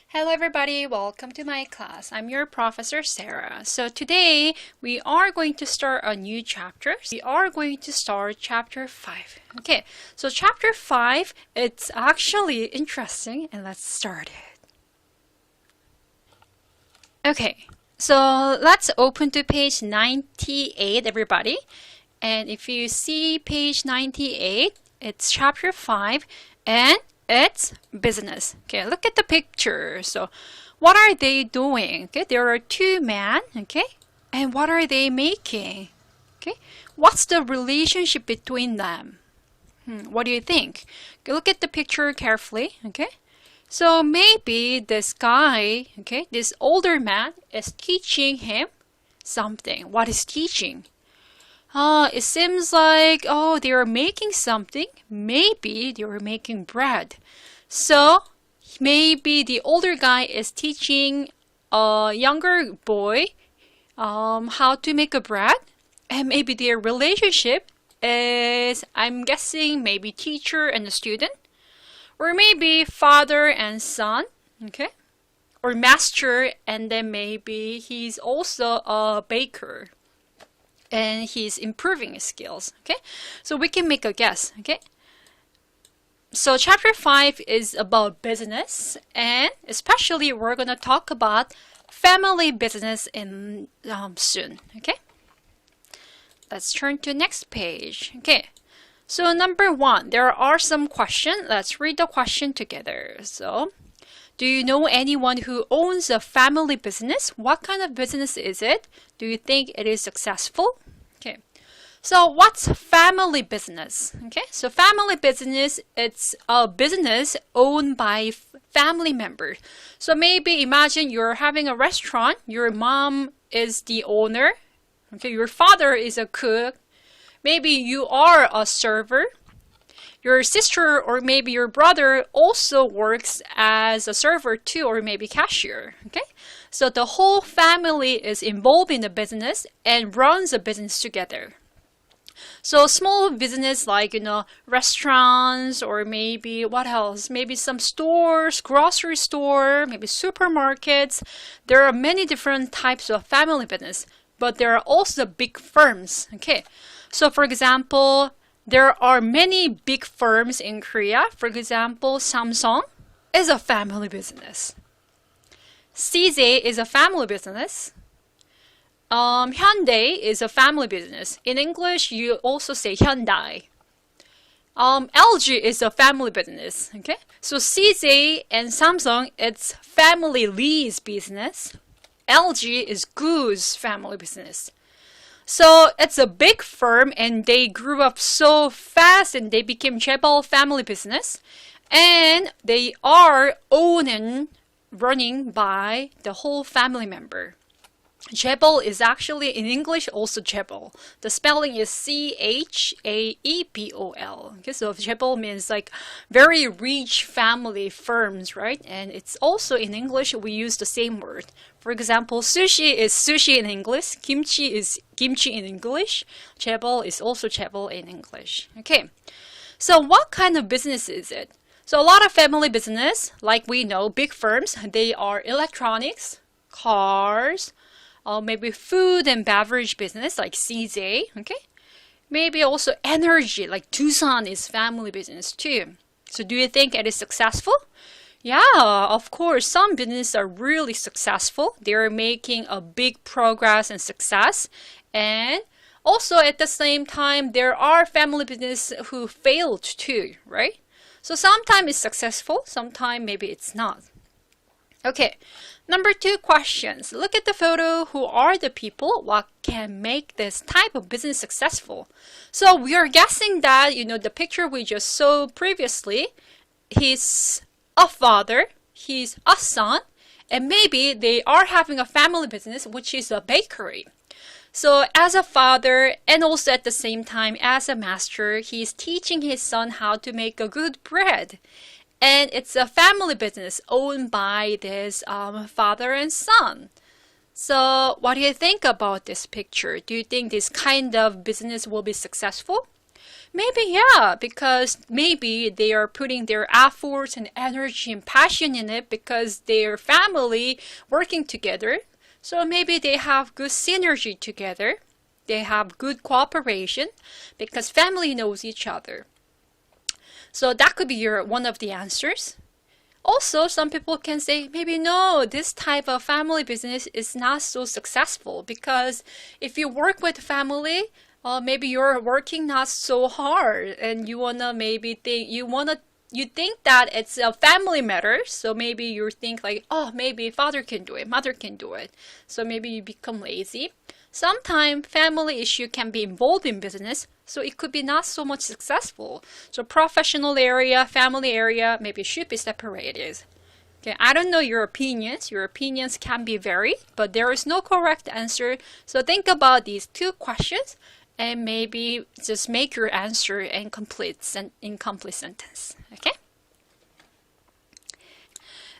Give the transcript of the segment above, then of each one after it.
Hello everybody, welcome to my class. I'm your Professor Sarah. So today we are going to start a new chapter. We are going to start chapter 5. Okay, so chapter 5, it's actually interesting and let's start it. Okay, so let's open to page 98 everybody. And if you see page 98, it's chapter 5 and it's business. Okay, look at the picture. So what are they doing? Okay, there are two men. Okay, and what are they making? Okay, what's the relationship between them? What do you think? Okay, look at the picture carefully. Okay, so maybe this guy, okay, this older man is teaching him something. What is teaching? It seems like, they are making something. Maybe they are making bread. So, maybe the older guy is teaching a younger boy how to make a bread. And maybe their relationship is, I'm guessing, maybe teacher and a student. Or maybe father and son. Okay? Or master, and then maybe he's also a baker. And he's improving his skills. Okay, so we can make a guess. Okay, so chapter 5 is about business, and especially we're gonna talk about family business in soon. Okay, let's turn to next page. Okay, so number 1, there are some questions. Let's read the question together. So, do you know anyone who owns a family business? What kind of business is it? Do you think it is successful? Okay, so what's family business? Okay, so family business, it's a business owned by family members. So maybe imagine you're having a restaurant, your mom is the owner, okay, your father is a cook, maybe you are a server, your sister or maybe your brother also works as a server too, or maybe cashier. Okay, so the whole family is involved in the business and runs a business together. So small business like, restaurants, or maybe what else? Maybe some stores, grocery store, maybe supermarkets. There are many different types of family business, but there are also big firms. Okay, so for example, there are many big firms in Korea. For example, Samsung is a family business. CJ is a family business. Hyundai is a family business. In English, you also say Hyundai. LG is a family business. Okay, so CJ and Samsung, it's family Lee's business. LG is Goo's family business. So it's a big firm and they grew up so fast and they became Jaebol family business, and they are owned and running by the whole family member. Jaebol is actually in English also Jaebol. The spelling is Chaebol. Okay, so Jaebol means like very rich family firms, right? And it's also in English we use the same word. For example, sushi is sushi in English, kimchi is kimchi in English, Jaebol is also Jaebol in English. Okay, so what kind of business is it? So a lot of family business, like we know, big firms, they are electronics, cars, maybe food and beverage business like CJ, okay? Maybe also energy, like Tucson is family business too. So do you think it is successful? Yeah, of course, some businesses are really successful. They're making a big progress and success. And also at the same time, there are family businesses who failed too, right? So sometimes it's successful, sometimes maybe it's not. Okay, number 2 questions. Look at the photo. Who are the people? What can make this type of business successful? So we are guessing that, the picture we just saw previously, he's a father, he's a son, and maybe they are having a family business, which is a bakery. So as a father and also at the same time as a master, he's teaching his son how to make a good bread. And it's a family business owned by this father and son. So what do you think about this picture? Do you think this kind of business will be successful? Maybe, yeah, because maybe they are putting their efforts and energy and passion in it because they're family working together. So maybe they have good synergy together. They have good cooperation because family knows each other. So that could be one of the answers. Also, some people can say, maybe no, this type of family business is not so successful because if you work with family, maybe you're working not so hard and you wanna maybe think you think that it's a family matter. So maybe you think like, oh, maybe father can do it, mother can do it. So maybe you become lazy. Sometimes family issue can be involved in business, so it could be not so much successful. So professional area, family area, maybe should be separated. Okay, I don't know your opinions. Your opinions can be varied, but there is no correct answer. So think about these two questions and maybe just make your answer an incomplete sentence. Okay?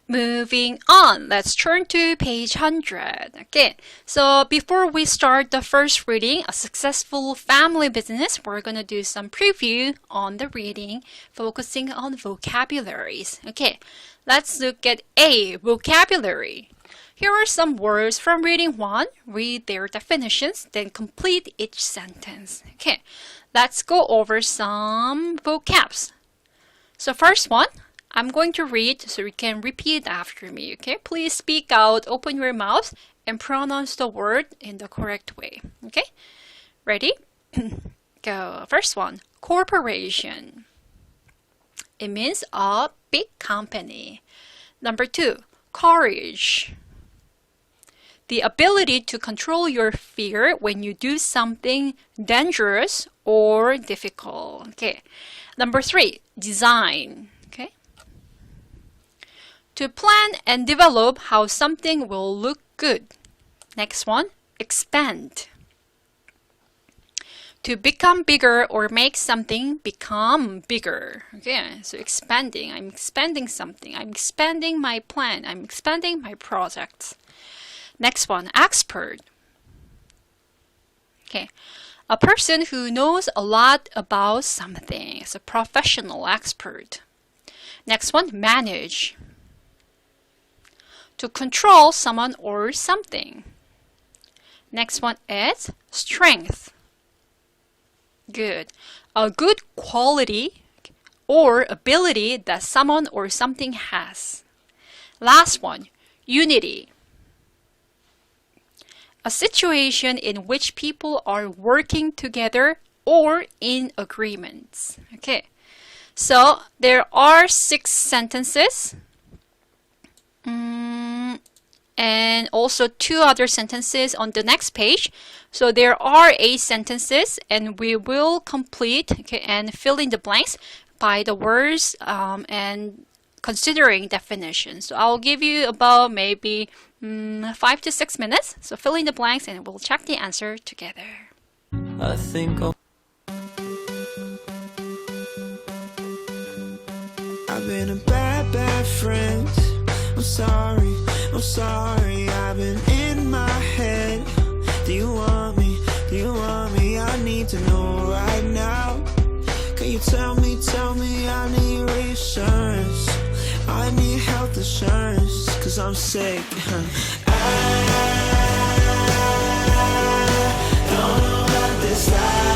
Moving on, let's turn to page 100. Okay, so before we start the first reading, a successful family business, we're going to do some preview on the reading, focusing on vocabularies. Okay, let's look at A, vocabulary. Here are some words from reading 1. Read their definitions, then complete each sentence. Okay, let's go over some vocabs. So first one, I'm going to read so you can repeat after me, okay? Please speak out, open your mouth, and pronounce the word in the correct way, okay? Ready? Go. First one, corporation. It means a big company. Number 2, courage. The ability to control your fear when you do something dangerous or difficult, okay? Number 3, design. To plan and develop how something will look good. Next one, expand. To become bigger or make something become bigger. Okay, so expanding. I'm expanding something. I'm expanding my plan. I'm expanding my projects. Next one, expert. Okay, a person who knows a lot about something. It's a professional expert. Next one, manage. To control someone or something. Next one is strength. Good. A good quality or ability that someone or something has. Last one, unity. A situation in which people are working together or in agreements. Okay. So there are 6 sentences. And also 2 other sentences on the next page. So there are 8 sentences and we will complete and fill in the blanks by the words and considering definitions. So I'll give you about maybe 5 to 6 minutes. So fill in the blanks and we'll check the answer together. I think I've been a bad friend. I'm sorry, I've been in my head. Do you want me, I need to know right now. Can you tell me, I need reassurance. I need health insurance, cause I'm sick. I don't know about this life.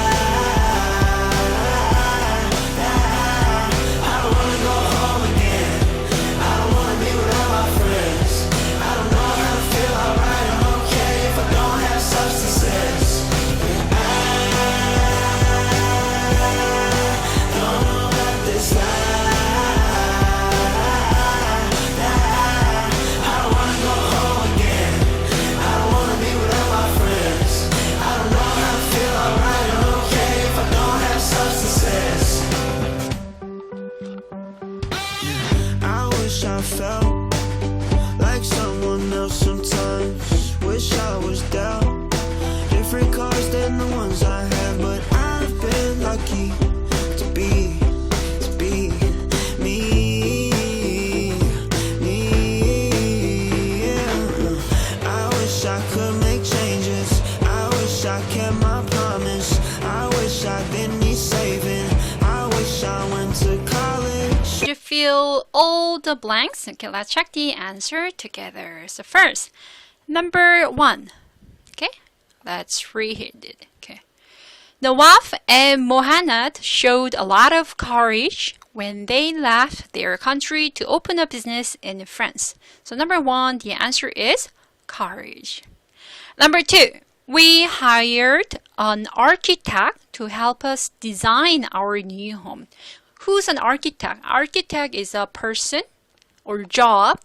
I felt like someone else sometimes. Wish I was dealt different cards than the ones I had, but I've been lucky to be me. Yeah. I wish I could make changes. I wish I kept my promise. I wish I didn't need saving. fill all the blanks. Okay, let's check the answer together. So first, number 1. Okay, let's read it. Okay. Nawaf and Mohanad showed a lot of courage when they left their country to open a business in France. So number 1, the answer is courage. Number 2, we hired an architect to help us design our new home. Who's an architect? Architect is a person or job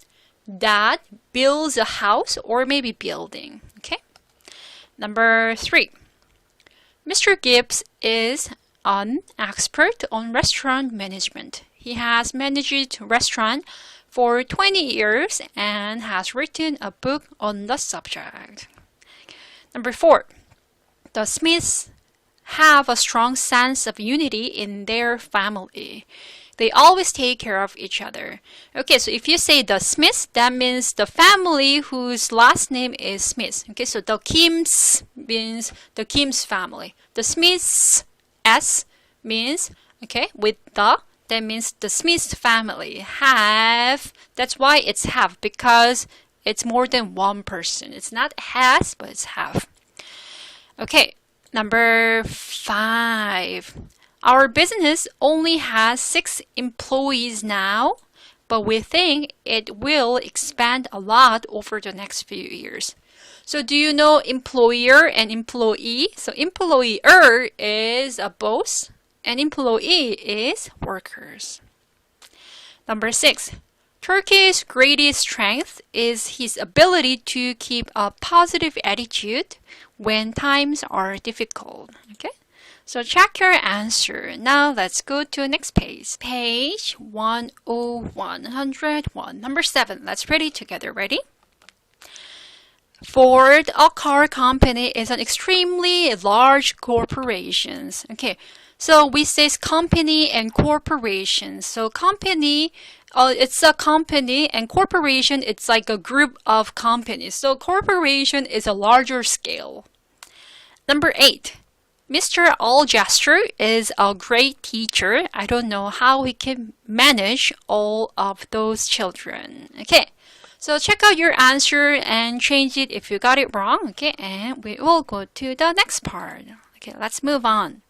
that builds a house or maybe building. Okay. Number 3, Mr. Gibbs is an expert on restaurant management. He has managed a restaurant for 20 years and has written a book on the subject. Number 4, the Smiths have a strong sense of unity in their family. They always take care of each other. Okay, so if you say the Smiths, that means the family whose last name is Smith. Okay, so the Kims means the Kims family. The Smiths, S means, okay, with the, that means the Smith family have, that's why it's have, because it's more than one person. It's not has, but it's have. Okay, number 5. Our business only has 6 employees now, but we think it will expand a lot over the next few years. So do you know employer and employee? So employer is a boss and employee is workers. Number 6. Turkey's greatest strength is his ability to keep a positive attitude when times are difficult. Okay? So check your answer. Now let's go to the next page. Page 101. Number 7. Let's read it together. Ready? Ford, a car company, is an extremely large corporation. Okay, so we say company and corporation. So company, it's a company, and corporation, it's like a group of companies. So corporation is a larger scale. Number 8. Mr. Algester is a great teacher. I don't know how he can manage all of those children. Okay, so check out your answer and change it if you got it wrong. Okay, and we will go to the next part. Okay, let's move on.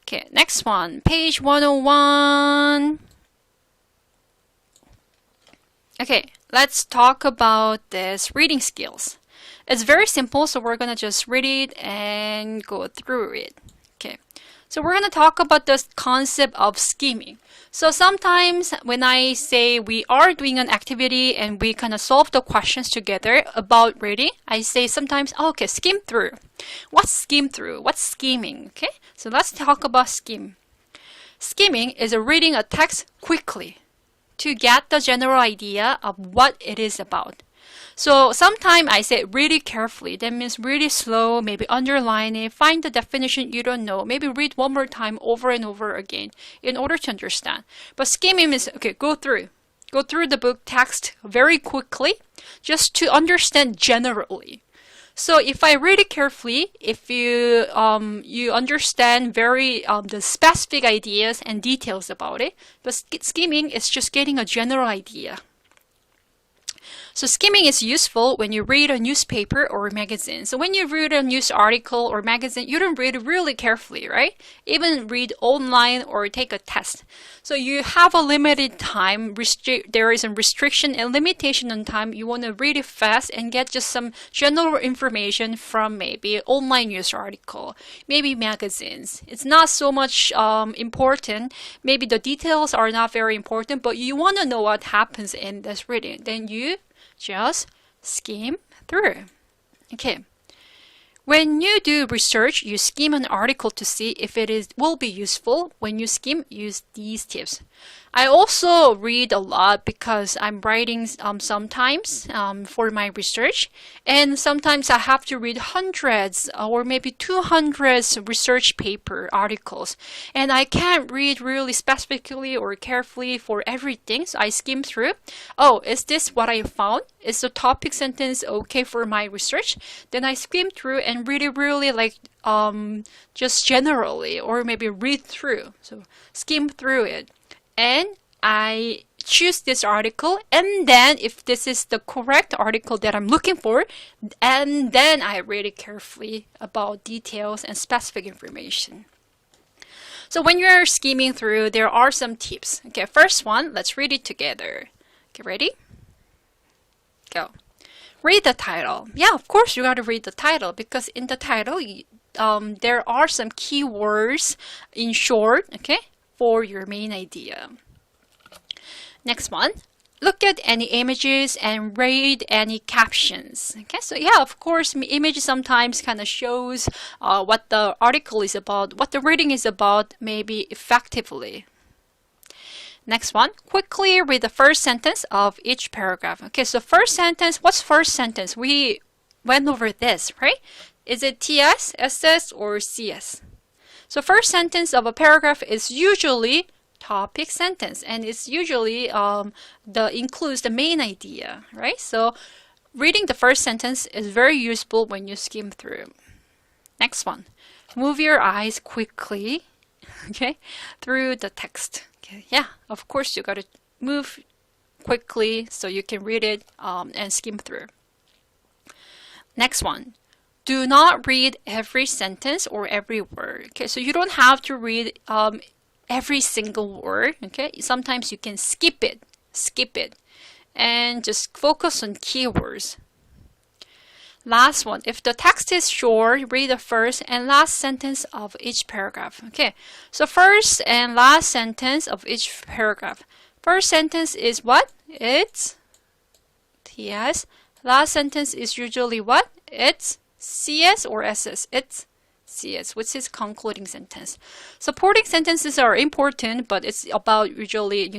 Okay, next one, page 101. Okay, let's talk about this reading skills. It's very simple, so we're going to just read it and go through it. Okay, so we're going to talk about the concept of scheming. So sometimes when I say we are doing an activity and we kind of solve the questions together about reading, I say sometimes, oh, okay, skim through. What's skim through? What's scheming? Okay, so let's talk about skim. Skimming is reading a text quickly to get the general idea of what it is about. So sometimes I say really carefully. That means really slow, maybe underline it, find the definition you don't know, maybe read one more time over and over again in order to understand. But skimming is, okay, go through the book text very quickly just to understand generally. So if I read it carefully, if you understand very the specific ideas and details about it, but skimming is just getting a general idea. So skimming is useful when you read a newspaper or a magazine. So when you read a news article or magazine, you don't read it really carefully, right? Even read online or take a test. So you have a limited time. There is a restriction and limitation on time. You want to read it fast and get just some general information from maybe online news article, maybe magazines. It's not so much important. Maybe the details are not very important, but you want to know what happens in this reading. Then you just skim through. Okay. When you do research, you skim an article to see if will be useful. When you skim, use these tips. I also read a lot because I'm writing sometimes for my research, and sometimes I have to read hundreds or maybe 200 research paper articles, and I can't read really specifically or carefully for everything, so I skim through. Oh, is this what I found? Is the topic sentence okay for my research? Then I skim through and read it really like just generally, or maybe read through. So skim through it. And I choose this article, and then if this is the correct article that I'm looking for, and then I read it carefully about details and specific information. So when you're skimming through, there are some tips. Okay, first one, let's read it together. Okay, ready? Go. Read the title. Yeah, of course you got to read the title, because in the title, there are some keywords in short, okay, for your main idea. Next one, look at any images and read any captions. Okay, so yeah, of course, image sometimes kind of shows what the article is about, what the reading is about, maybe effectively. Next one, quickly read the first sentence of each paragraph. Okay, so first sentence, what's first sentence? We went over this, right? Is it TS, SS, or CS? So first sentence of a paragraph is usually topic sentence, and it's usually includes the main idea, right? So reading the first sentence is very useful when you skim through. Next one, move your eyes quickly, okay, through the text. Okay, yeah, of course you got to move quickly so you can read it and skim through. Next one, do not read every sentence or every word. Okay, so you don't have to read every single word. Okay, sometimes you can skip it, and just focus on keywords. Last one, if the text is short, read the first and last sentence of each paragraph. Okay, so first and last sentence of each paragraph. First sentence is what? It's TS. Last sentence is usually what? It's CS or SS. It's CS, which is concluding sentence. Supporting sentences are important, but it's about usually,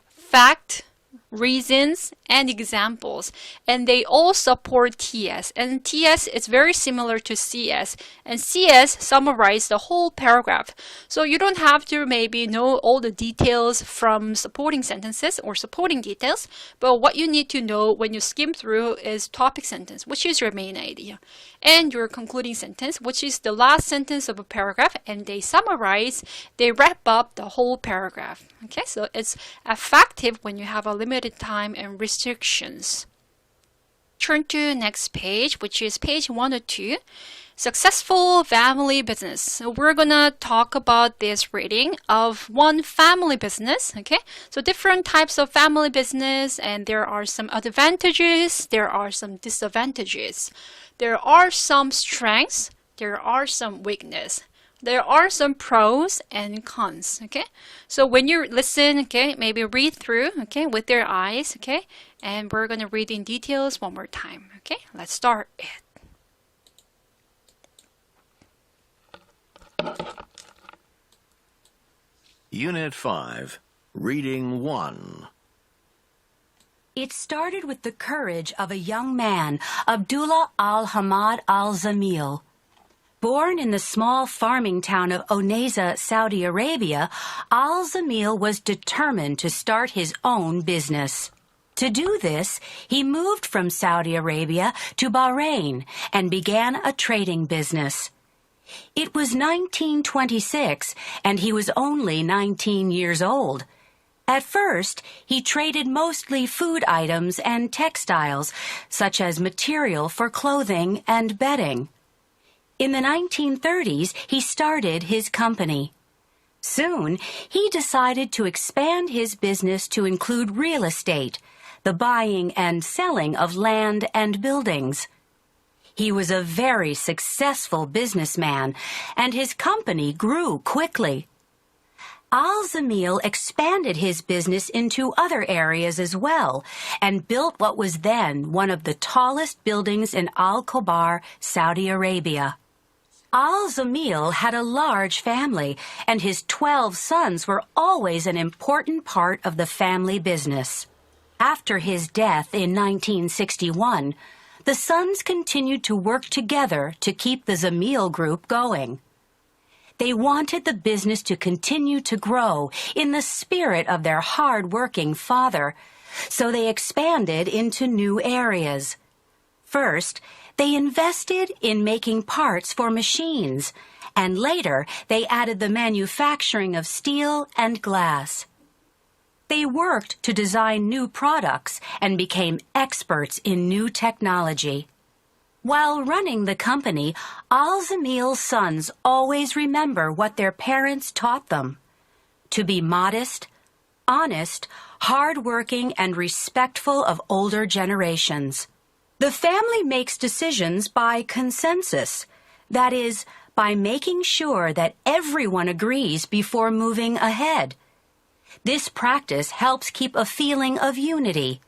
fact, reasons, and examples. And they all support TS. And TS is very similar to CS. And CS summarizes the whole paragraph. So you don't have to maybe know all the details from supporting sentences or supporting details. But what you need to know when you skim through is topic sentence, which is your main idea, and your concluding sentence, which is the last sentence of a paragraph, and they wrap up the whole paragraph. Okay, so it's effective when you have a limited time and restrictions. Turn to next page, which is page 102, successful family business. So we're gonna talk about this reading of one family business. Okay, so different types of family business, and there are some advantages, there are some disadvantages, there are some strengths, there are some weakness, there are some pros and cons. Okay, so when you listen, okay, maybe read through, okay, with your eyes, okay, and we're gonna read in details one more time. Okay, let's start it. Unit 5, Reading 1. It started with the courage of a young man, Abdullah al-Hamad al-Zamil. Born in the small farming town of Oneza, Saudi Arabia, al-Zamil was determined to start his own business. To do this, he moved from Saudi Arabia to Bahrain and began a trading business. It was 1926, and he was only 19 years old. At first, he traded mostly food items and textiles, such as material for clothing and bedding. In the 1930s, he started his company. Soon, he decided to expand his business to include real estate, the buying and selling of land and buildings. He was a very successful businessman, and his company grew quickly. Al-Zamil expanded his business into other areas as well, and built what was then one of the tallest buildings in Al-Khobar, Saudi Arabia. Al-Zamil had a large family, and his 12 sons were always an important part of the family business. After his death in 1961, the sons continued to work together to keep the Zamil group going. They wanted the business to continue to grow in the spirit of their hard-working father, so they expanded into new areas. First, they invested in making parts for machines, and later they added the manufacturing of steel and glass. They worked to design new products and became experts in new technology. While running the company, Al-Zamil's sons always remember what their parents taught them: to be modest, honest, hardworking, and respectful of older generations. The family makes decisions by consensus, that is, by making sure that everyone agrees before moving ahead. This practice helps keep a feeling of unity.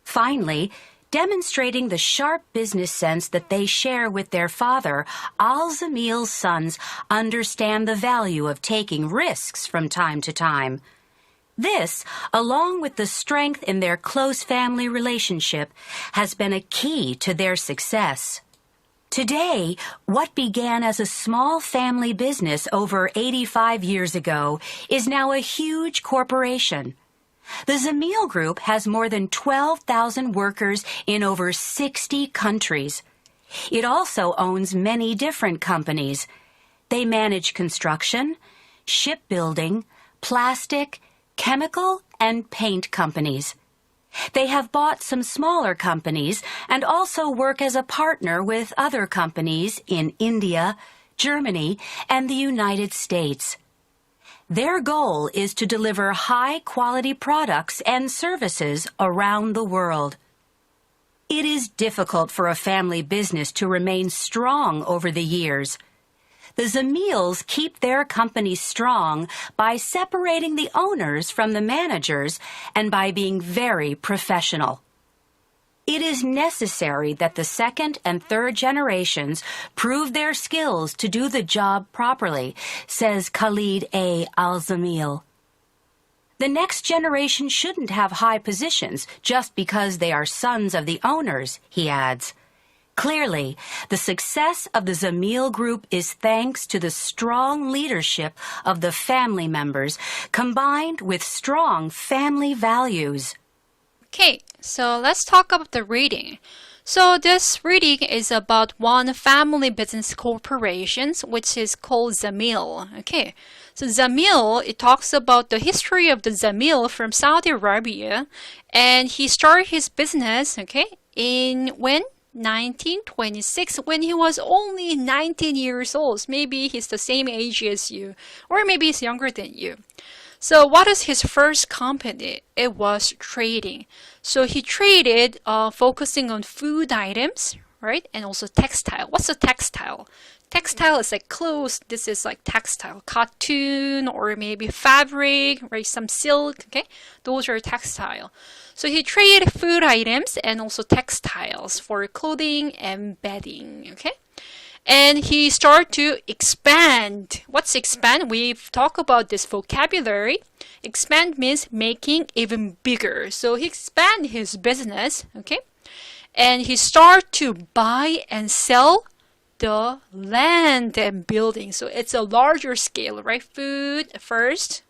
Finally, demonstrating the sharp business sense that they share with their father, Al-Zamil's sons understand the value of taking risks from time to time. This, along with the strength in their close family relationship, has been a key to their success. Today, what began as a small family business over 85 years ago is now a huge corporation. The Zamil Group has more than 12,000 workers in over 60 countries. It also owns many different companies. They manage construction, shipbuilding, plastic, chemical, and paint companies. They have bought some smaller companies and also work as a partner with other companies in India, Germany, and the United States. Their goal is to deliver high-quality products and services around the world. It is difficult for a family business to remain strong over the years. The Zamils keep their company strong by separating the owners from the managers and by being very professional. It is necessary that the second and third generations prove their skills to do the job properly, says Khalid A. Al-Zamil. The next generation shouldn't have high positions just because they are sons of the owners, he adds. Clearly, the success of the Zamil Group is thanks to the strong leadership of the family members, combined with strong family values. Okay, so let's talk about the reading. So this reading is about one family business corporation, which is called Zamil. Okay, so Zamil, it talks about the history of the Zamil from Saudi Arabia, and he started his business, okay, in 1926, when he was only 19 years old. So maybe he's the same age as you, or maybe he's younger than you. So what is his first company? It was trading. So he traded focusing on food items, right? And also textile. What's a textile? Textile is like clothes. This is like textile. Cotton or maybe fabric, right? Some silk, okay? Those are textile. So he traded food items and also textiles for clothing and bedding, okay? And he started to expand. What's expand? We've talked about this vocabulary. Expand means making even bigger. So he expanded his business, okay? And he started to buy and sell the land and buildings. So it's a larger scale, right? Food first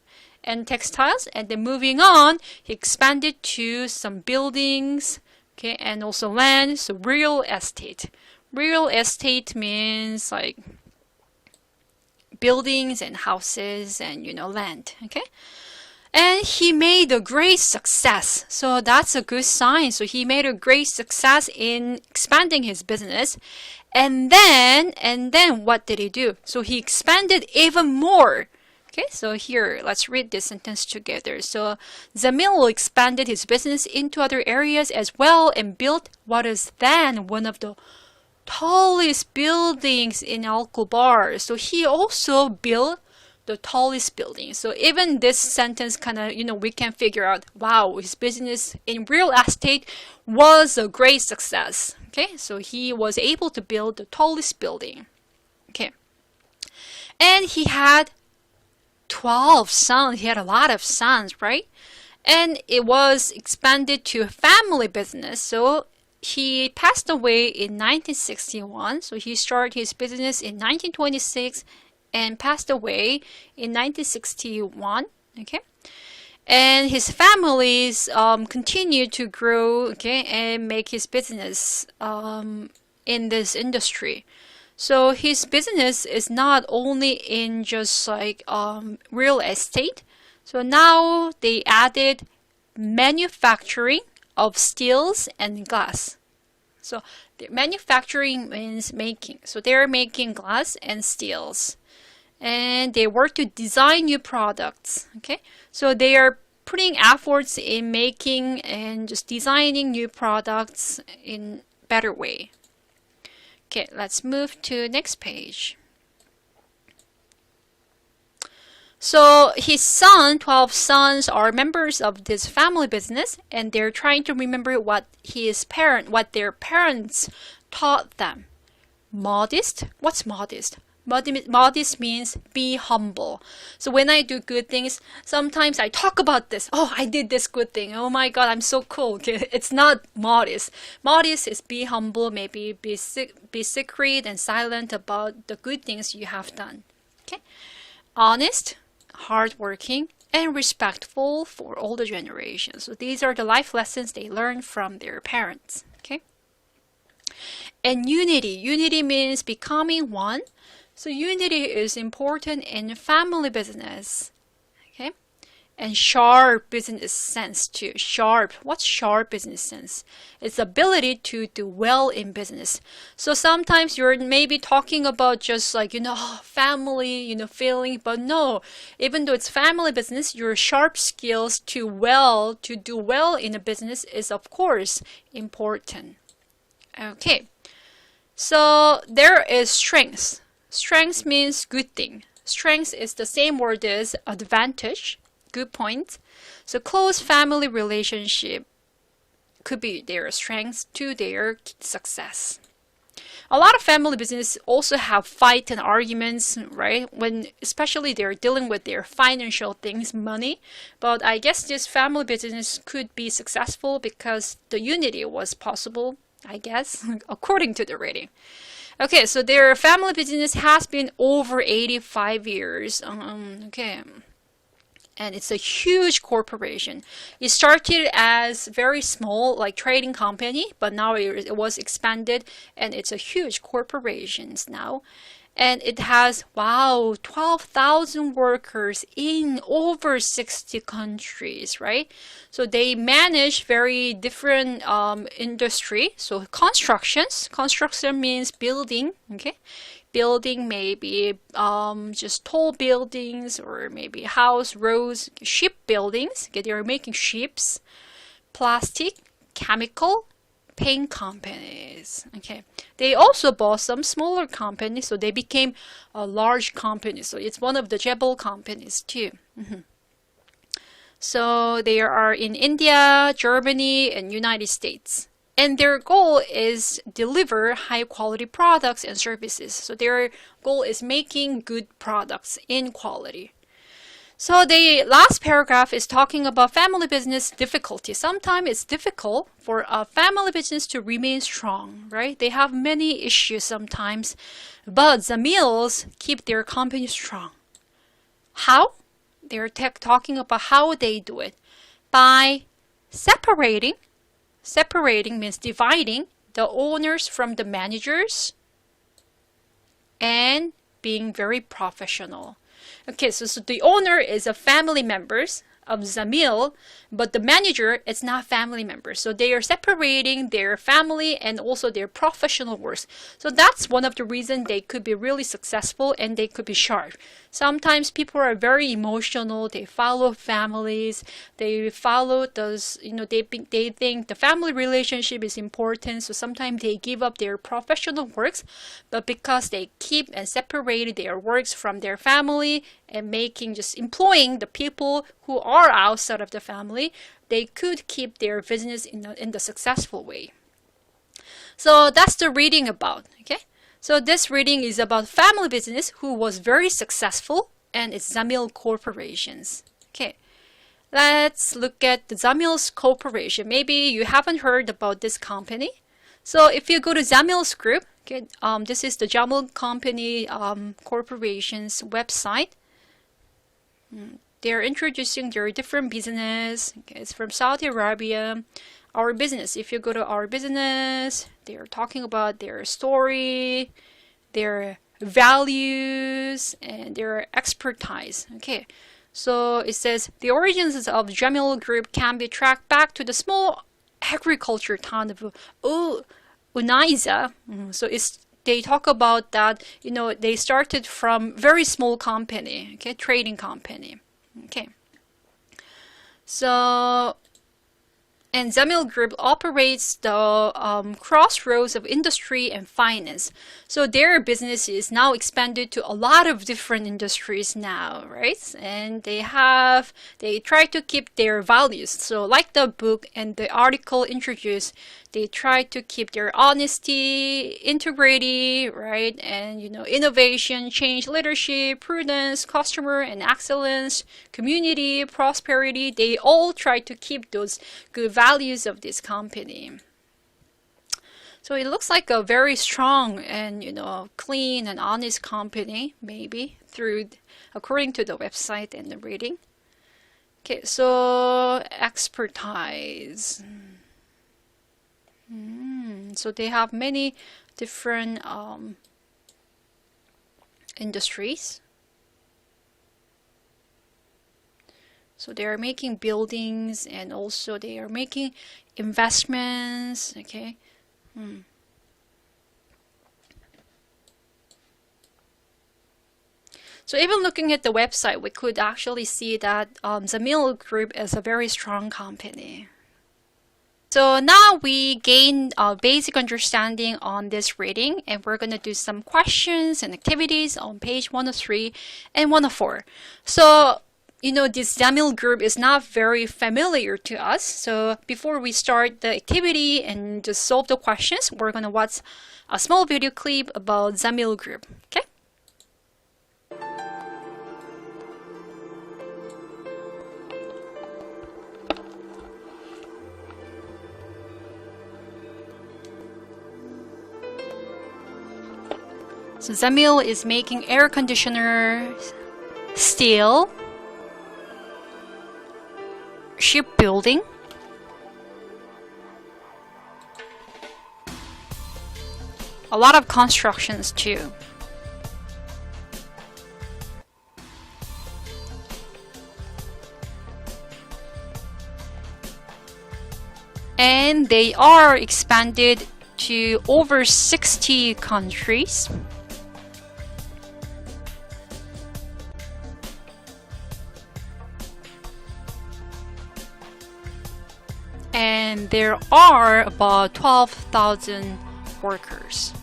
and textiles, and then moving on, he expanded to some buildings, okay, and also land, so real estate. Real estate means like buildings and houses and, land, okay? And he made a great success. So that's a good sign. So he made a great success in expanding his business. And then what did he do? So he expanded even more. Okay, so here, let's read this sentence together. So Zamil expanded his business into other areas as well and built what is then one of the tallest buildings in Al-Kubar. So he also built the tallest building. So even this sentence kind of, we can figure out, wow, his business in real estate was a great success. Okay, so he was able to build the tallest building. Okay, and he had 12 sons. He had a lot of sons, right? And it was expanded to a family business. So he passed away in 1961. So he started his business in 1926 and passed away in 1961. Okay, and his families continued to grow, okay, and make his business in this industry. So his business is not only in just like real estate. So now they added manufacturing of steels and glass. So the manufacturing means making. So they're making glass and steels. And they work to design new products. Okay, so they are putting efforts in making and just designing new products in better way. Okay, let's move to next page. So his 12 sons are members of this family business, and they're trying to remember what their parents taught them. Modest? What's modest? Modest means be humble. So when I do good things, sometimes I talk about this. Oh, I did this good thing. Oh my God, I'm so cool. Okay? It's not modest. Modest is be humble, maybe be secret and silent about the good things you have done. Okay? Honest, hardworking, and respectful for older generations. So these are the life lessons they learned from their parents. Okay? And unity. Unity means becoming one. So unity is important in family business. Okay? And sharp business sense too. Sharp. What's sharp business sense? It's ability to do well in business. So sometimes you're maybe talking about just like, family, feeling, but no, even though it's family business, your sharp skills to do well in a business is of course important. Okay. So there is strength. Strength means good thing. Strength is the same word as advantage, good point. So close family relationship could be their strength to their success. A lot of family business also have fight and arguments, right? Especially they're dealing with their financial things, money. But I guess this family business could be successful because the unity was possible, I guess, according to the rating. Okay, so their family business has been over 85 years. Okay. And it's a huge corporation. It started as very small, like trading company, but now it was expanded, and it's a huge corporation now. And it has, 12,000 workers in over 60 countries, right? So they manage very different industry. So construction means building, okay? Building maybe just tall buildings or maybe house, roads, ship buildings. Okay, they are making ships, plastic, chemical, paint companies. Okay, they also bought some smaller companies, so they became a large company. So it's one of the Jebel companies too. So they are in India, Germany, and United States. And their goal is deliver high quality products and services. So their goal is making good products in quality. So the last paragraph is talking about family business difficulty. Sometimes it's difficult for a family business to remain strong, right? They have many issues sometimes, but Zamils keep their company strong. How? They're talking about how they do it. By separating means dividing the owners from the managers and being very professional. Okay, so the owner is a family members of Zamil, but the manager is not family members. So they are separating their family and also their professional works. So that's one of the reasons they could be really successful and they could be sharp. Sometimes people are very emotional. They follow families. They follow those, they think the family relationship is important. So sometimes they give up their professional works, but because they keep and separate their works from their family and just employing the people who are outside of the family, they could keep their business in the successful way. So that's the reading about, okay? So this reading is about family business who was very successful, and it's Zamil Corporations. Okay, let's look at the Zamil's Corporation. Maybe you haven't heard about this company. So if you go to Zamil's group, okay, this is the Jamil Company Corporation's website. They're introducing their different business. Okay, it's from Saudi Arabia. Our business, if you go to our business, they're talking about their story, their values, and their expertise. Okay, So it says the origins of Jamil Group can be tracked back to the small agriculture town of Unaiza. So they talk about that, they started from very small company, okay, trading company. Okay. So, and Zamil Group operates the crossroads of industry and finance. So their business is now expanded to a lot of different industries now, right? And they try to keep their values. So like the book and the article introduced, they try to keep their honesty, integrity, right? And, innovation, change, leadership, prudence, customer and excellence, community, prosperity. They all try to keep those good values of this company. So it looks like a very strong and, clean and honest company, maybe, according to the website and the reading. Okay, so expertise. So they have many different industries. So they are making buildings and also they are making investments. Okay. So even looking at the website, we could actually see that Zamil Group is a very strong company. So now we gain a basic understanding on this reading, and we're going to do some questions and activities on page 103 and 104. So, this Zamil Group is not very familiar to us. So before we start the activity and just solve the questions, we're going to watch a small video clip about Zamil Group. Okay? So Zamil is making air conditioner, steel, shipbuilding, a lot of constructions too. And they are expanded to over 60 countries. And there are about 12,000 workers.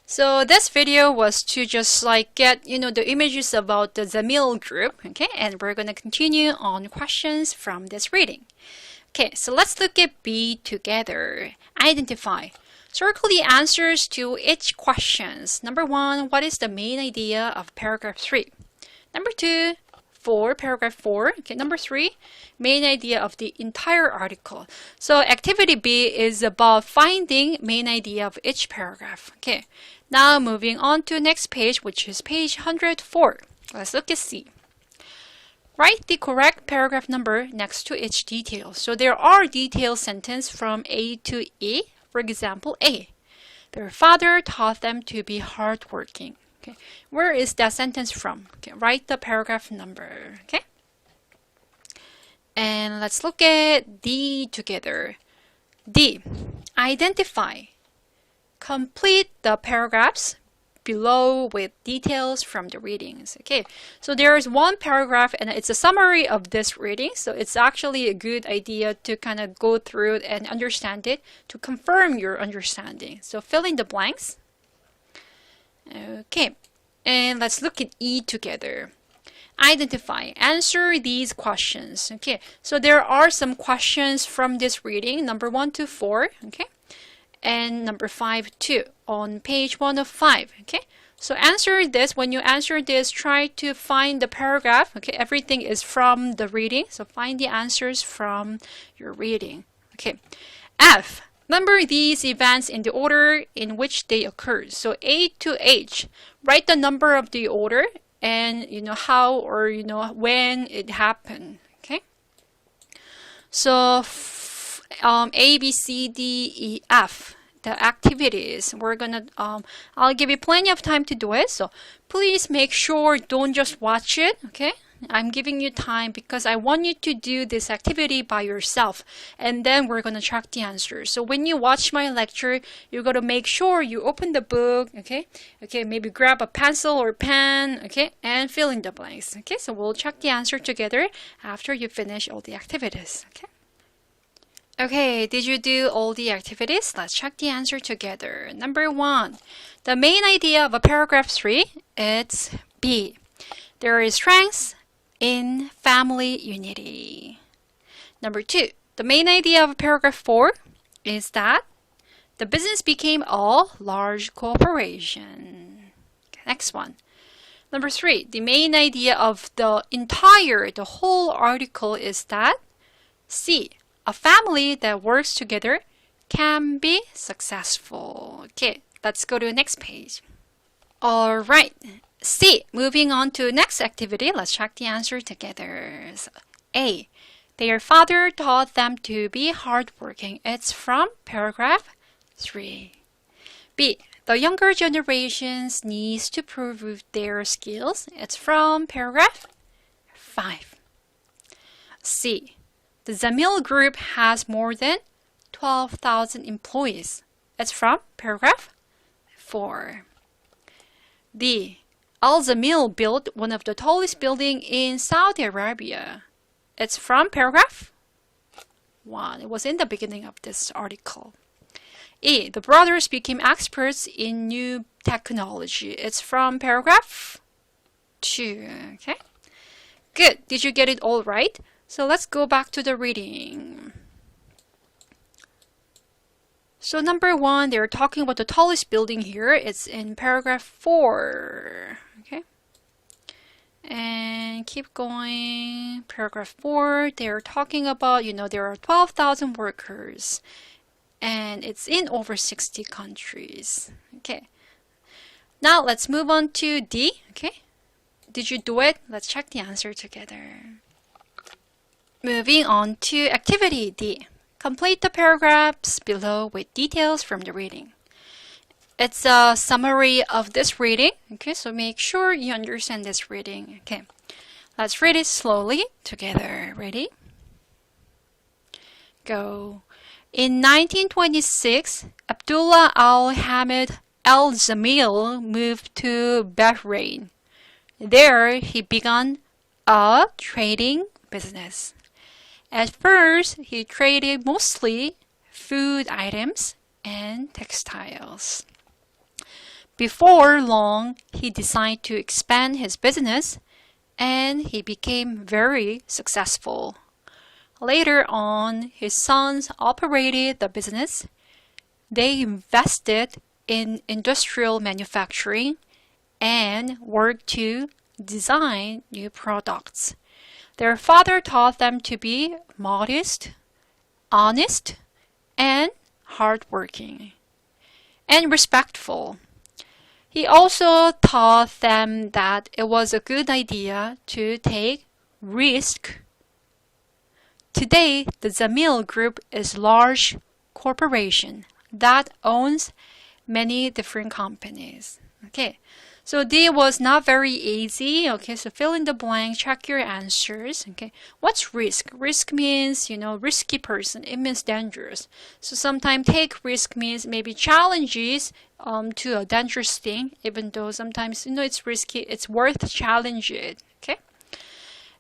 So this video was to just get the images about the Zamil Group, okay, and we're going to continue on questions from this reading. Okay, so let's look at B together. Identify. Circle the answers to each questions. Number 1, what is the main idea of paragraph 3? Number 2, paragraph 4. Okay, number 3, main idea of the entire article. So activity B is about finding main idea of each paragraph. Okay, now moving on to next page, which is page 104. Let's look at C. Write the correct paragraph number next to each detail. So there are detailed sentences from A to E. For example, A. Their father taught them to be hardworking. Okay, where is that sentence from? Okay, write the paragraph number. Okay, and let's look at D together. D. Identify. Complete the paragraphs below with details from the readings. Okay, so there is one paragraph and it's a summary of this reading. So it's actually a good idea to kind of go through and understand it to confirm your understanding. So fill in the blanks. Okay, and let's look at E together. Identify. Answer these questions. Okay, so there are some questions from this reading, number 1 to 4. Okay, and number 5 too on page 105. Okay, so answer this. When you answer this, try to find the paragraph. Okay, everything is from the reading, so find the answers from your reading. Okay, F. Number these events in the order in which they occurred. So A to H, write the number of the order and how or when it happened. Okay. So A, B, C, D, E, F, the activities. We're gonna I'll give you plenty of time to do it. So please make sure don't just watch it. Okay. I'm giving you time because I want you to do this activity by yourself, and then we're going to track the answers. So when you watch my lecture, you're going to make sure you open the book, okay, maybe grab a pencil or pen, okay, and fill in the blanks. Okay, so we'll check the answer together after you finish all the activities. Okay, did you do all the activities? Let's check the answer together. Number 1, the main idea of a paragraph 3, it's B. There is strength in family unity. Number 2, the main idea of paragraph 4 is that the business became a large corporation. Okay, next one. Number 3, the main idea of the whole article is that C, a family that works together can be successful. Okay, let's go to the next page. All right. C, moving on to next activity, let's check the answer together. So, A, their father taught them to be hardworking. It's from paragraph 3. B, the younger generations needs to prove their skills. It's from paragraph 5. C, the Zamil group has more than 12,000 employees. It's from paragraph 4. D, Al Zamil built one of the tallest buildings in Saudi Arabia. It's from paragraph 1. It was in the beginning of this article. E, the brothers became experts in new technology. It's from paragraph 2. Okay, good. Did you get it all right? So let's go back to the reading. So number 1, they're talking about the tallest building here. It's in paragraph 4. Okay. And keep going. Paragraph 4, they're talking about, there are 12,000 workers. And it's in over 60 countries. Okay. Now let's move on to D. Okay. Did you do it? Let's check the answer together. Moving on to activity D. Complete the paragraphs below with details from the reading. It's a summary of this reading. Okay, so make sure you understand this reading. Okay, let's read it slowly together. Ready? Go. In 1926, Abdullah Al-Hamid Al-Zamil moved to Bahrain. There, he began a trading business. At first, he traded mostly food items and textiles. Before long, he decided to expand his business and he became very successful. Later on, his sons operated the business. They invested in industrial manufacturing and worked to design new products. Their father taught them to be modest, honest, and hardworking, and respectful. He also taught them that it was a good idea to take risk. Today, the Zamil Group is a large corporation that owns many different companies. Okay. So D was not very easy. Okay, so fill in the blank, check your answers. Okay, what's risk? Risk means, risky person. It means dangerous. So sometimes take risk means maybe challenges to a dangerous thing, even though sometimes, it's risky. It's worth challenging it. Okay.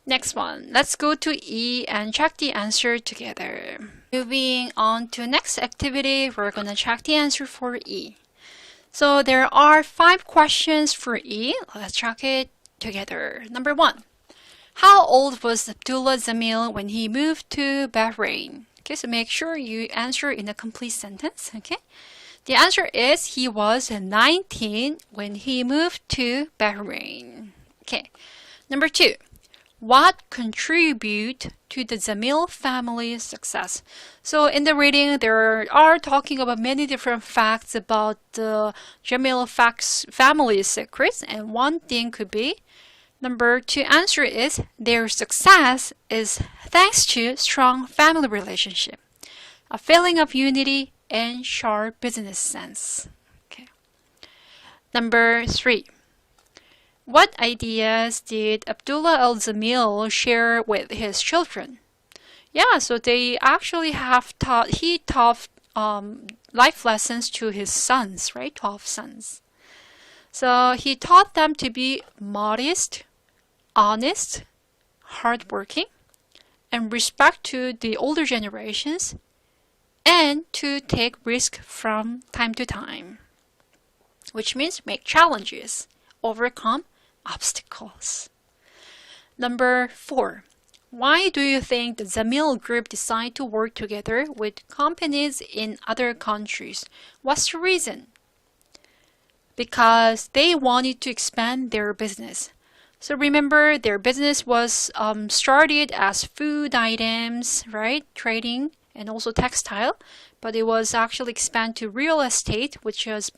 Next one. Let's go to E and check the answer together. Moving on to next activity, we're going to check the answer for E. So there are 5 questions for E. Let's check it together. Number 1. How old was Abdullah Zamil when he moved to Bahrain? Okay, so make sure you answer in a complete sentence. Okay. The answer is he was 19 when he moved to Bahrain. Okay. Number 2. what contribute to the Zamil family's success? So in the reading, there are talking about many different facts about the Jamil family's secrets, and one thing could be, number 2 answer is their success is thanks to strong family relationship, a feeling of unity, and sharp business sense. Okay. Number 3. What ideas did Abdullah al-Zamil share with his children? Yeah, so they actually he taught life lessons to his sons, right? 12 sons. So he taught them to be modest, honest, hardworking, and respect to the older generations, and to take risk from time to time, which means make challenges, overcome obstacles. Number 4. Why do you think the Zamil group decided to work together with companies in other countries? What's the reason? Because they wanted to expand their business. So remember, their business was started as food items, right? Trading and also textile, but it was actually expanded to real estate, which was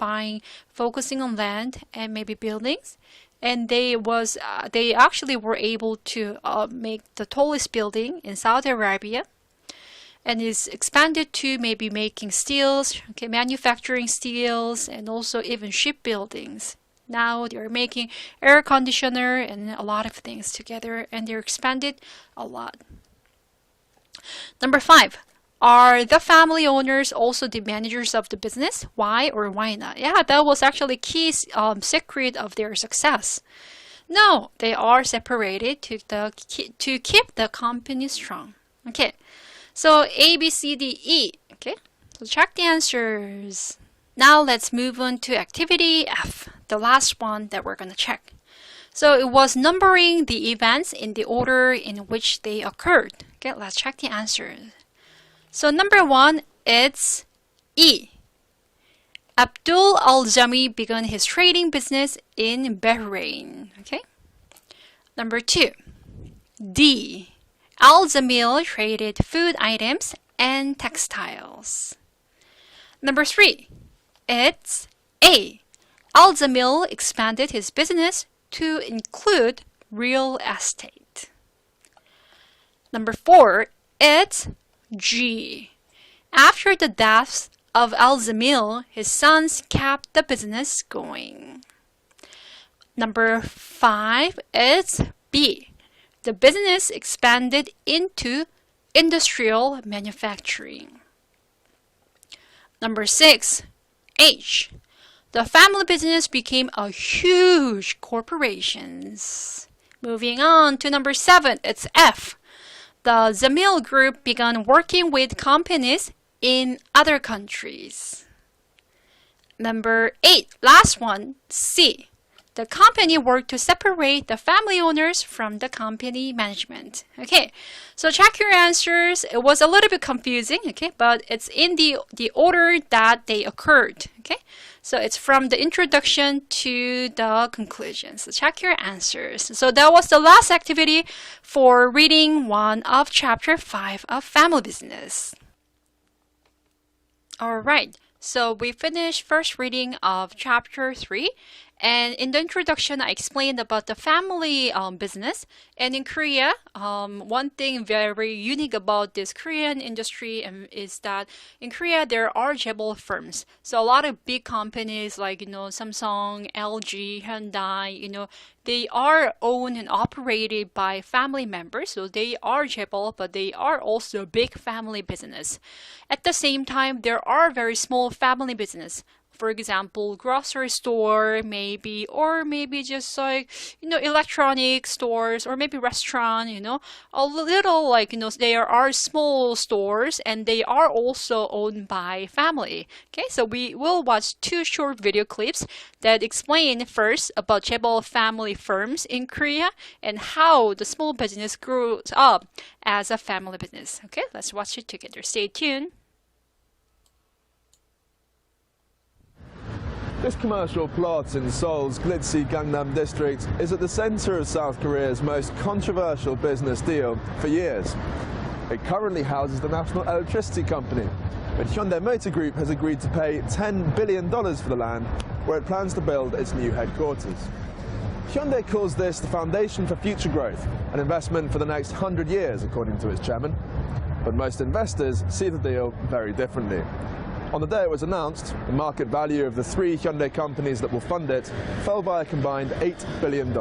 focusing on land and maybe buildings. And they actually were able to make the tallest building in Saudi Arabia, and is expanded to maybe making steels, okay, manufacturing steels, and also even shipbuildings. Now they're making air conditioner and a lot of things together, and they're expanded a lot. Number 5. Are the family owners also the managers of the business? Why or why not? Yeah, that was actually key secret of their success. No, they are separated to keep the company strong. Okay, so A, B, C, D, E. Okay, so check the answers. Now let's move on to activity F, the last one that we're going to check. So it was numbering the events in the order in which they occurred. Okay, let's check the answers. So number 1, it's E. Abdul al-Jami began his trading business in Bahrain. Okay. Number 2, D. Al-Zamil traded food items and textiles. Number 3, it's A. Al-Zamil expanded his business to include real estate. Number 4, it's G. After the death of Al-Zamil, his sons kept the business going. Number 5 is B. The business expanded into industrial manufacturing. Number 6, H. The family business became a huge corporation. Moving on to number 7, it's F. The Zamil group began working with companies in other countries. Number 8, last one, C. The company worked to separate the family owners from the company management. Okay, so check your answers. It was a little bit confusing, okay, but it's in the order that they occurred, okay? So it's from the introduction to the conclusion. So check your answers. So that was the last activity for reading 1 of chapter 5 of Family Business. All right, so we finished first reading of chapter 3. And in the introduction, I explained about the family business. And in Korea, one thing very unique about this Korean industry is that in Korea, there are chaebol firms. So a lot of big companies like, Samsung, LG, Hyundai, they are owned and operated by family members. So they are chaebol, but they are also a big family business. At the same time, there are very small family business. For example, grocery store, maybe, or maybe just like, electronic stores, or maybe restaurant, a little like, there are small stores and they are also owned by family. Okay, so we will watch 2 short video clips that explain first about chaebol family firms in Korea and how the small business grows up as a family business. Okay, let's watch it together. Stay tuned. This commercial plot in Seoul's glitzy Gangnam district is at the centre of South Korea's most controversial business deal for years. It currently houses the national electricity company, but Hyundai Motor Group has agreed to pay $10 billion for the land where it plans to build its new headquarters. Hyundai calls this the foundation for future growth, an investment for the next 100 years, according to its chairman. But most investors see the deal very differently. On the day it was announced, the market value of the three Hyundai companies that will fund it fell by a combined $8 billion.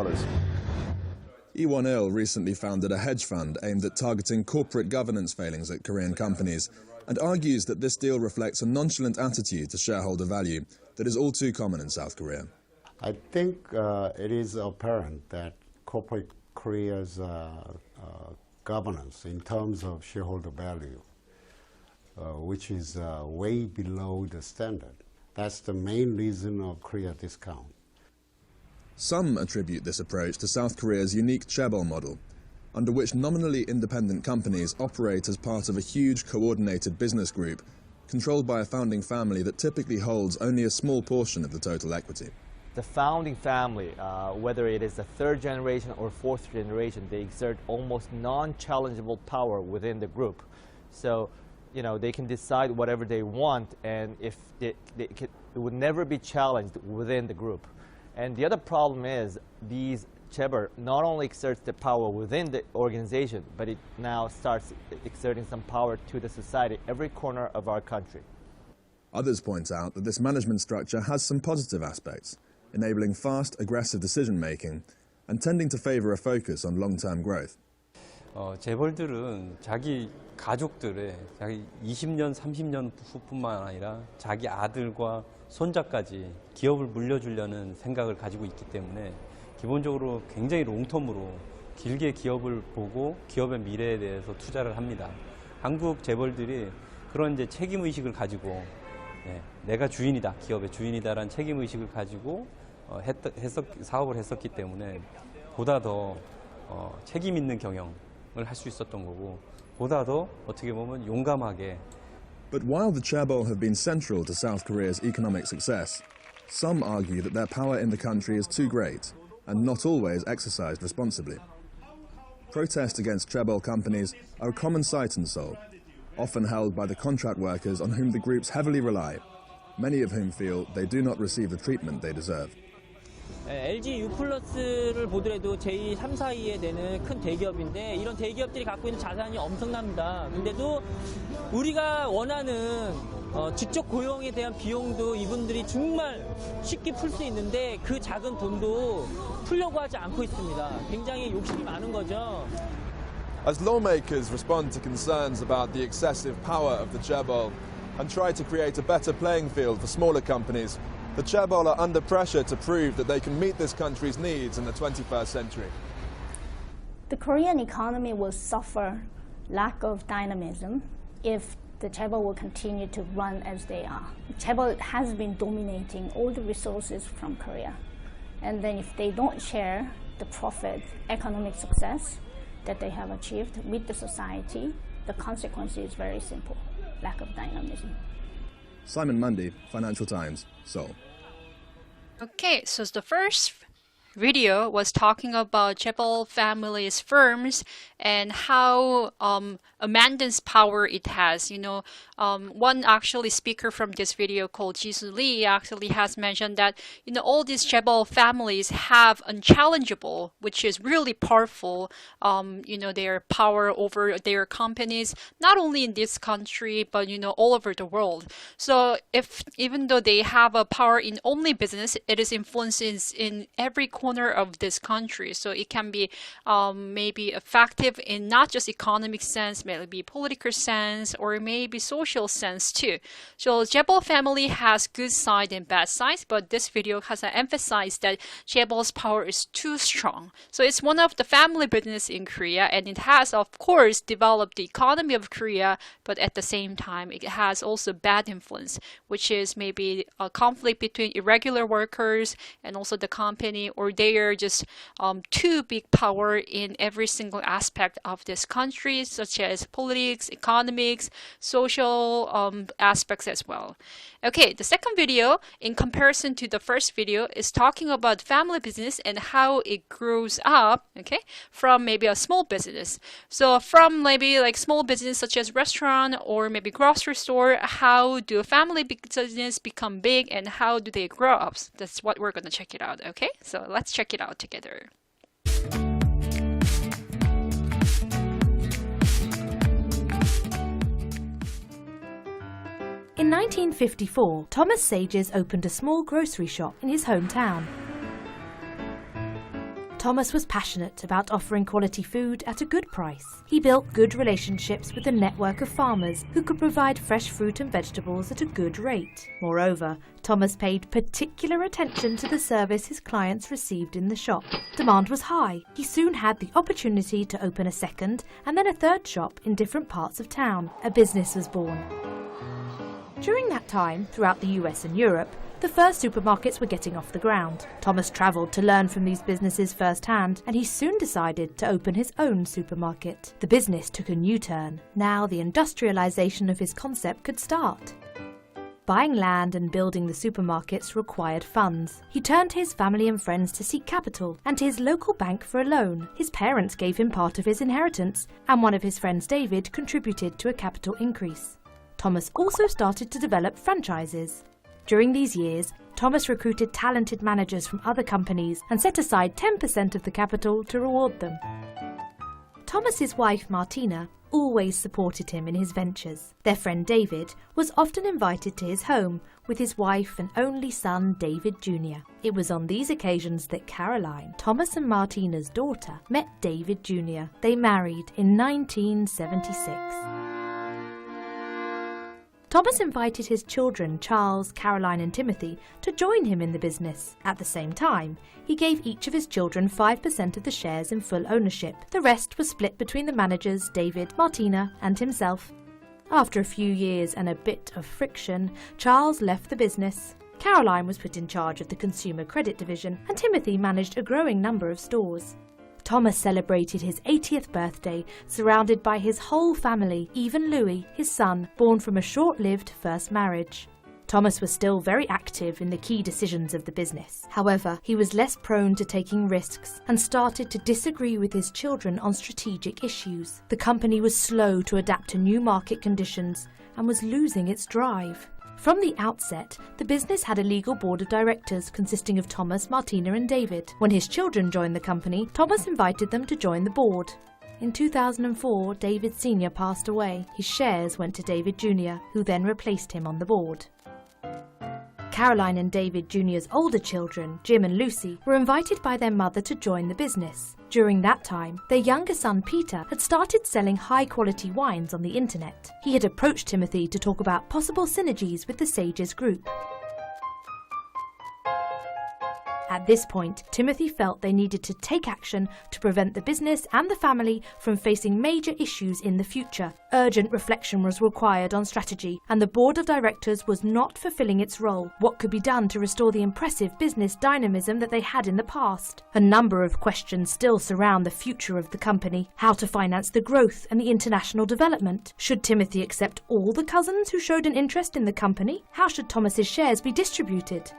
E1Il recently founded a hedge fund aimed at targeting corporate governance failings at Korean companies and argues that this deal reflects a nonchalant attitude to shareholder value that is all too common in South Korea. I think it is apparent that corporate Korea's governance in terms of shareholder value, which is way below the standard. That's the main reason of Korea discount. Some attribute this approach to South Korea's unique chaebol model, under which nominally independent companies operate as part of a huge coordinated business group controlled by a founding family that typically holds only a small portion of the total equity. The founding family, whether it is the third generation or fourth generation, they exert almost non-challengeable power within the group. So, they can decide whatever they want, and if it would never be challenged within the group. And the other problem is these chaebol not only exerts the power within the organization, but it now starts exerting some power to the society, every corner of our country. Others point out that this management structure has some positive aspects, enabling fast, aggressive decision-making and tending to favor a focus on long-term growth. 재벌들은 자기 가족들의 자기 20년, 30년 후뿐만 아니라 자기 아들과 손자까지 기업을 물려주려는 생각을 가지고 있기 때문에 기본적으로 굉장히 롱텀으로 길게 기업을 보고 기업의 미래에 대해서 투자를 합니다. 한국 재벌들이 그런 이제 책임의식을 가지고 내가 주인이다, 기업의 주인이다라는 책임의식을 가지고 사업을 했었기 때문에 보다 더 책임 있는 경영을 할 수 있었던 거고 보다 더 어떻게 보면 용감하게. But while the chaebol have been central to South Korea's economic success, some argue that their power in the country is too great and not always exercised responsibly. Protest against chaebol companies are a common sight in Seoul, often held by the contract workers on whom the groups heavily rely, many of whom feel they do not receive the treatment they deserve. LG U+를 보더라도 제2, 3, 4위에 되는 큰 대기업인데 이런 대기업들이 갖고 있는 자산이 엄청납니다. 근데도 우리가 원하는 직접 고용에 대한 비용도 이분들이 정말 쉽게 풀 수 있는데 그 작은 돈도 풀려고 하지 않고 있습니다. 굉장히 욕심이 많은 거죠. As lawmakers respond to concerns about the excessive power of the chaebol and try to create a better playing field for smaller companies, the chaebol are under pressure to prove that they can meet this country's needs in the 21st century. The Korean economy will suffer lack of dynamism if the chaebol will continue to run as they are. Chaebol has been dominating all the resources from Korea. And then if they don't share the profit, economic success that they have achieved with the society, the consequence is very simple: lack of dynamism. Simon Mundy, Financial Times, Seoul. Okay, so the first video was talking about chaebol family's firms and how immense power it has. One actually speaker from this video called Jisoo Lee actually has mentioned that all these chaebol families have unchallengeable, which is really powerful, their power over their companies, not only in this country but all over the world. So even though they have a power in only business, it is influences in every corner of this country. So it can be maybe effective in not just economic sense, maybe political sense, or maybe social sense too. So chaebol family has good side and bad sides, but this video has emphasized that chaebol's power is too strong. So it's one of the family business in Korea, and it has of course developed the economy of Korea, but at the same time it has also bad influence, which is maybe a conflict between irregular workers and also the company, or they are just too big power in every single aspect of this country, such as politics, economics, social aspects as well. Okay, the second video, in comparison to the first video, is talking about family business and how it grows up, okay, from maybe a small business. So from maybe like small business such as restaurant or maybe grocery store, how do a family business become big and how do they grow up? So that's what we're going to check it out, okay? So let's check it out together. In 1954, Thomas Sages opened a small grocery shop in his hometown. Thomas was passionate about offering quality food at a good price. He built good relationships with a network of farmers who could provide fresh fruit and vegetables at a good rate. Moreover, Thomas paid particular attention to the service his clients received in the shop. Demand was high. He soon had the opportunity to open a second and then a third shop in different parts of town. A business was born. During that time, throughout the US and Europe, the first supermarkets were getting off the ground. Thomas travelled to learn from these businesses firsthand, and he soon decided to open his own supermarket. The business took a new turn. Now the industrialisation of his concept could start. Buying land and building the supermarkets required funds. He turned to his family and friends to seek capital, and to his local bank for a loan. His parents gave him part of his inheritance, and one of his friends, David, contributed to a capital increase. Thomas also started to develop franchises. During these years, Thomas recruited talented managers from other companies and set aside 10% of the capital to reward them. Thomas's wife, Martina, always supported him in his ventures. Their friend David was often invited to his home with his wife and only son, David Jr. It was on these occasions that Caroline, Thomas and Martina's daughter, met David Jr. They married in 1976. Thomas invited his children, Charles, Caroline and Timothy, to join him in the business. At the same time, he gave each of his children 5% of the shares in full ownership. The rest was split between the managers, David, Martina and himself. After a few years and a bit of friction, Charles left the business. Caroline was put in charge of the consumer credit division and Timothy managed a growing number of stores. Thomas celebrated his 80th birthday surrounded by his whole family, even Louis, his son, born from a short-lived first marriage. Thomas was still very active in the key decisions of the business. However, he was less prone to taking risks and started to disagree with his children on strategic issues. The company was slow to adapt to new market conditions and was losing its drive. From the outset, the business had a legal board of directors consisting of Thomas, Martina and David. When his children joined the company, Thomas invited them to join the board. In 2004, David Sr. passed away. His shares went to David Jr., who then replaced him on the board. Caroline and David Jr.'s older children, Jim and Lucy, were invited by their mother to join the business. During that time, their younger son Peter had started selling high-quality wines on the internet. He had approached Timothy to talk about possible synergies with the Sages group. At this point, Timothy felt they needed to take action to prevent the business and the family from facing major issues in the future. Urgent reflection was required on strategy, and the board of directors was not fulfilling its role. What could be done to restore the impressive business dynamism that they had in the past? A number of questions still surround the future of the company. How to finance the growth and the international development? Should Timothy accept all the cousins who showed an interest in the company? How should Thomas's shares be distributed?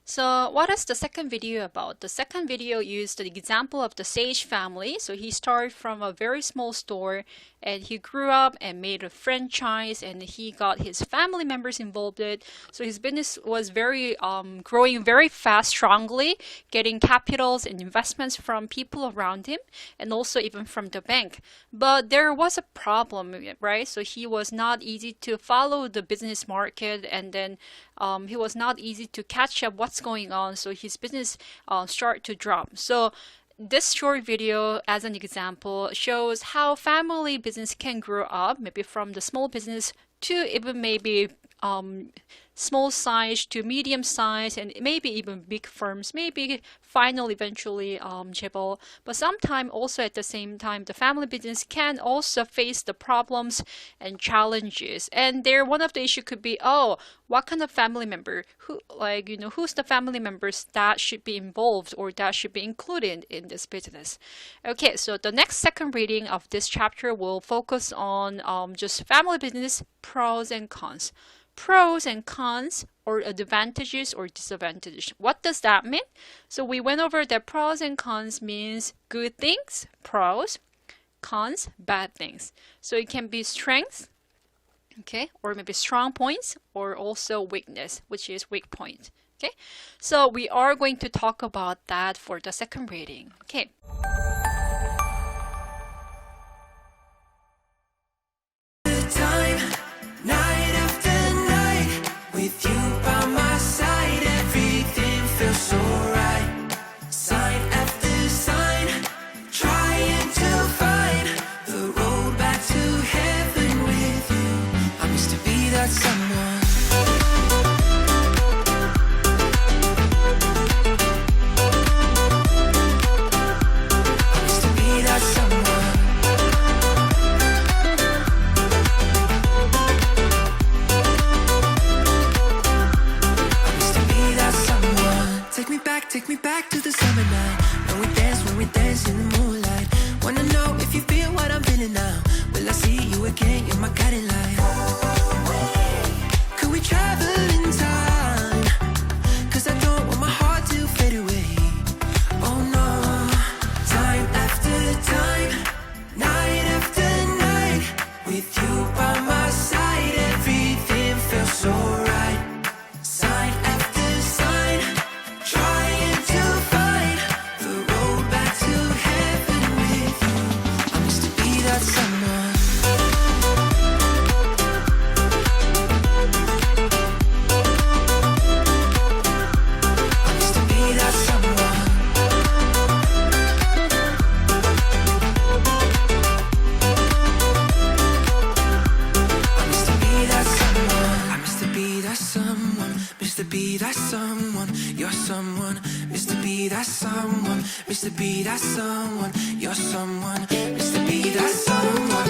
So what is the second video about? The second video used the example of the Sage family. So he started from a very small store and he grew up and made a franchise and he got his family members involved in it. So his business was very growing very fast, strongly, getting capitals and investments from people around him and also even from the bank. But there was a problem, right? So he was not easy to follow the business market, and then he was not easy to catch up what's going on. So his business started to drop. So this short video, as an example, shows how family business can grow up, maybe from the small business to even maybe small size to medium size, and maybe even big firms, maybe finally eventually chaebol. But sometimes also at the same time, the family business can also face the problems and challenges. And there, one of the issue could be, oh, what kind of family member, who's the family members that should be involved or that should be included in this business. Okay, so the next second reading of this chapter will focus on just family business pros and cons. Pros and cons, or advantages or disadvantages. What does that mean? So we went over that pros and cons means good things, pros, cons, bad things. So it can be strengths, okay, or maybe strong points, or also weakness, which is weak point. Okay, so we are going to talk about that for the second reading. Okay. Night after night, with you by my side, everything feels so right. Sign after sign, trying to find the road back to heaven with you. I used to be that someone. I used to be that someone. Take me back to the summer night when we dance in the moonlight. Wanna know if you feel what I'm feeling now. Will I see you again? You're my guiding light. Could we travel in time? 'Cause I don't want my heart to fade away. Oh no. Time after time, night after night, with you by my side, everything feels so right. Sign after sign, trying to find the road back to heaven with you. I used to be that someone. I used to be that someone. I used to be that someone. I used to be that someone. Used to be that someone. You're someone. Used to be that someone. Used to be that someone. You're someone. Used to be that someone.